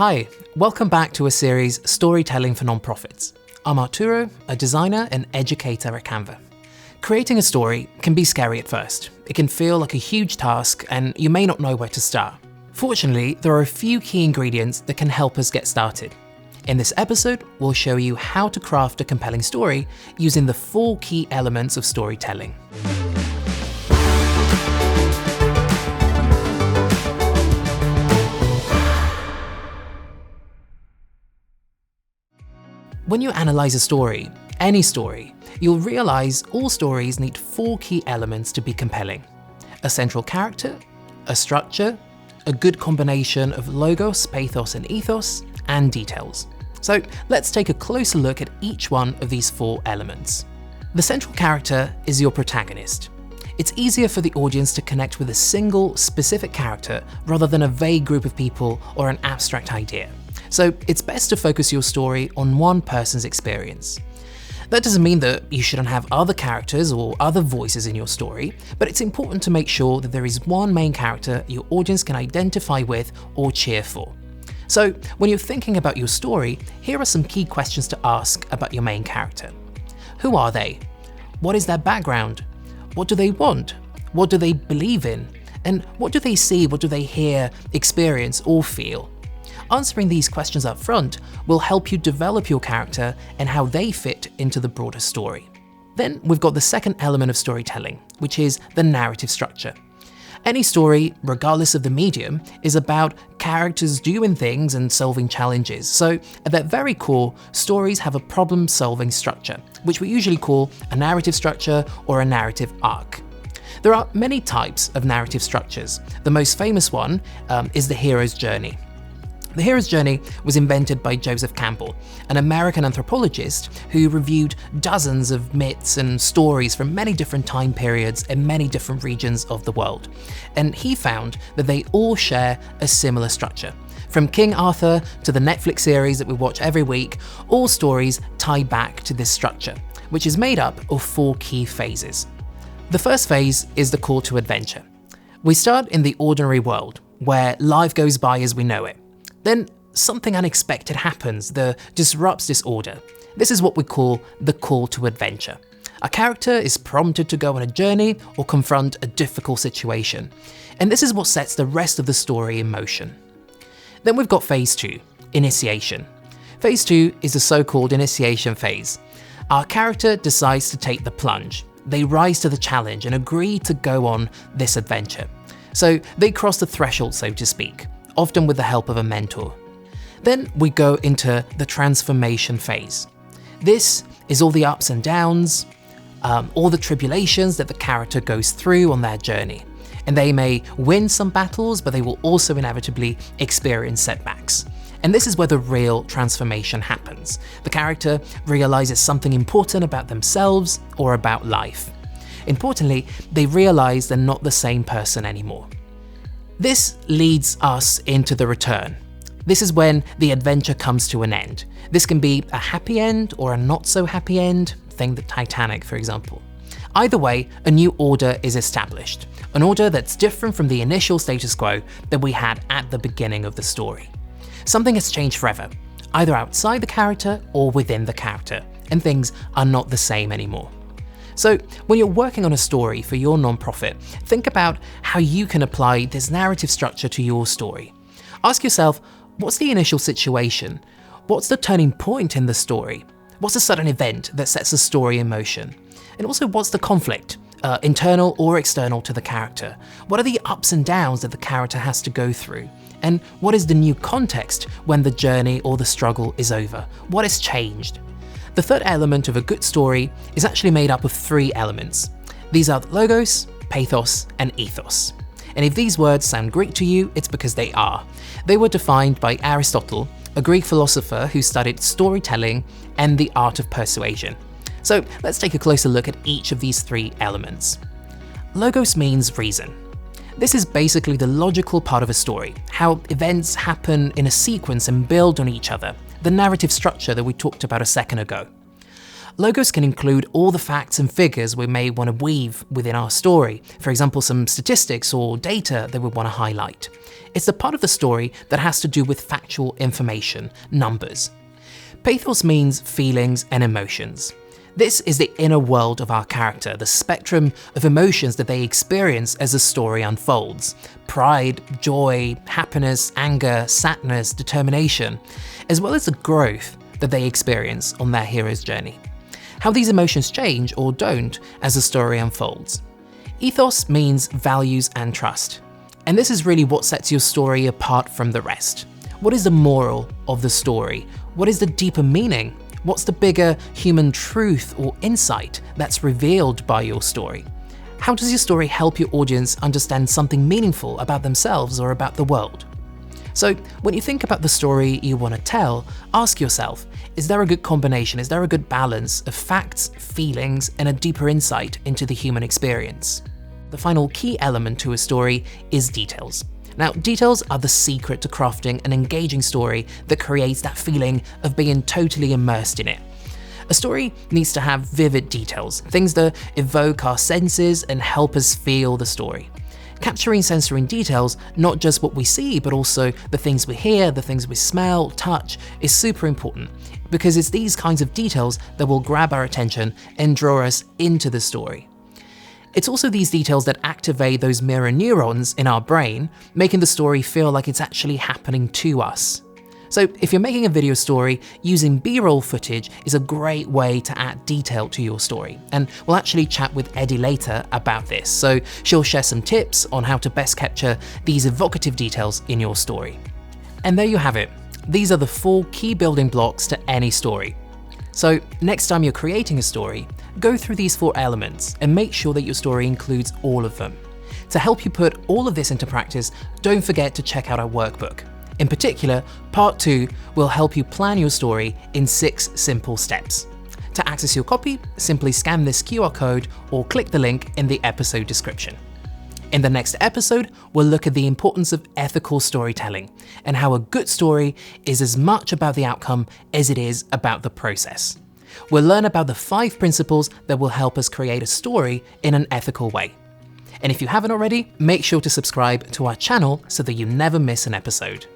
Hi, welcome back to a series, Storytelling for Nonprofits. I'm Arturo, a designer and educator at Canva. Creating a story can be scary at first. It can feel like a huge task and you may not know where to start. Fortunately, there are a few key ingredients that can help us get started. In this episode, we'll show you how to craft a compelling story using the 4 key elements of storytelling. When you analyze a story, any story, you'll realize all stories need 4 key elements to be compelling: a central character, a structure, a good combination of logos, pathos, and ethos, and details. So let's take a closer look at each one of these 4 elements. The central character is your protagonist. It's easier for the audience to connect with a single, specific character rather than a vague group of people or an abstract idea. So it's best to focus your story on one person's experience. That doesn't mean that you shouldn't have other characters or other voices in your story, but it's important to make sure that there is one main character your audience can identify with or cheer for. So when you're thinking about your story, here are some key questions to ask about your main character. Who are they? What is their background? What do they want? What do they believe in? And what do they see? What do they hear, experience, or feel? Answering these questions up front will help you develop your character and how they fit into the broader story. Then we've got the second element of storytelling, which is the narrative structure. Any story, regardless of the medium, is about characters doing things and solving challenges. So at their very core, stories have a problem-solving structure, which we usually call a narrative structure or a narrative arc. There are many types of narrative structures. The most famous one is the hero's journey. The hero's journey was invented by Joseph Campbell, an American anthropologist who reviewed dozens of myths and stories from many different time periods in many different regions of the world. And he found that they all share a similar structure. From King Arthur to the Netflix series that we watch every week, all stories tie back to this structure, which is made up of 4 key phases. The first phase is the call to adventure. We start in the ordinary world, where life goes by as we know it. Then something unexpected happens that disrupts this order. This is what we call the call to adventure. A character is prompted to go on a journey or confront a difficult situation. And this is what sets the rest of the story in motion. Then we've got phase 2, initiation. Phase 2 is the so-called initiation phase. Our character decides to take the plunge. They rise to the challenge and agree to go on this adventure. So they cross the threshold, so to speak, often with the help of a mentor. Then we go into the transformation phase. This is all the ups and downs, all the tribulations that the character goes through on their journey. And they may win some battles, but they will also inevitably experience setbacks. And this is where the real transformation happens. The character realizes something important about themselves or about life. Importantly, they realize they're not the same person anymore. This leads us into the return. This is when the adventure comes to an end. This can be a happy end or a not so happy end, think the Titanic, for example. Either way, a new order is established, an order that's different from the initial status quo that we had at the beginning of the story. Something has changed forever, either outside the character or within the character, and things are not the same anymore. So when you're working on a story for your nonprofit, think about how you can apply this narrative structure to your story. Ask yourself, what's the initial situation? What's the turning point in the story? What's the sudden event that sets the story in motion? And also, what's the conflict, internal or external to the character? What are the ups and downs that the character has to go through? And what is the new context when the journey or the struggle is over? What has changed? The third element of a good story is actually made up of 3 elements. These are the logos, pathos, and ethos. And if these words sound Greek to you, it's because they are. They were defined by Aristotle, a Greek philosopher who studied storytelling and the art of persuasion. So let's take a closer look at each of these 3 elements. Logos means reason. This is basically the logical part of a story, how events happen in a sequence and build on each other, the narrative structure that we talked about a second ago. Logos can include all the facts and figures we may want to weave within our story, for example some statistics or data that we want to highlight. It's the part of the story that has to do with factual information, numbers. Pathos means feelings and emotions. This is the inner world of our character, the spectrum of emotions that they experience as the story unfolds. Pride, joy, happiness, anger, sadness, determination, as well as the growth that they experience on their hero's journey. How these emotions change or don't as the story unfolds. Ethos means values and trust. And this is really what sets your story apart from the rest. What is the moral of the story? What is the deeper meaning? What's the bigger human truth or insight that's revealed by your story? How does your story help your audience understand something meaningful about themselves or about the world? So when you think about the story you want to tell, ask yourself, is there a good combination, is there a good balance of facts, feelings, and a deeper insight into the human experience? The final key element to a story is details. Now, details are the secret to crafting an engaging story that creates that feeling of being totally immersed in it. A story needs to have vivid details, things that evoke our senses and help us feel the story. Capturing sensory details, not just what we see, but also the things we hear, the things we smell, touch, is super important, because it's these kinds of details that will grab our attention and draw us into the story. It's also these details that activate those mirror neurons in our brain, making the story feel like it's actually happening to us. So if you're making a video story, using B-roll footage is a great way to add detail to your story. And we'll actually chat with Eddie later about this, so she'll share some tips on how to best capture these evocative details in your story. And there you have it. These are the 4 key building blocks to any story. So next time you're creating a story, go through these 4 elements and make sure that your story includes all of them. To help you put all of this into practice, don't forget to check out our workbook. In particular, part 2 will help you plan your story in 6 simple steps. To access your copy, simply scan this QR code or click the link in the episode description. In the next episode, we'll look at the importance of ethical storytelling and how a good story is as much about the outcome as it is about the process. We'll learn about the 5 principles that will help us create a story in an ethical way. And if you haven't already, make sure to subscribe to our channel so that you never miss an episode.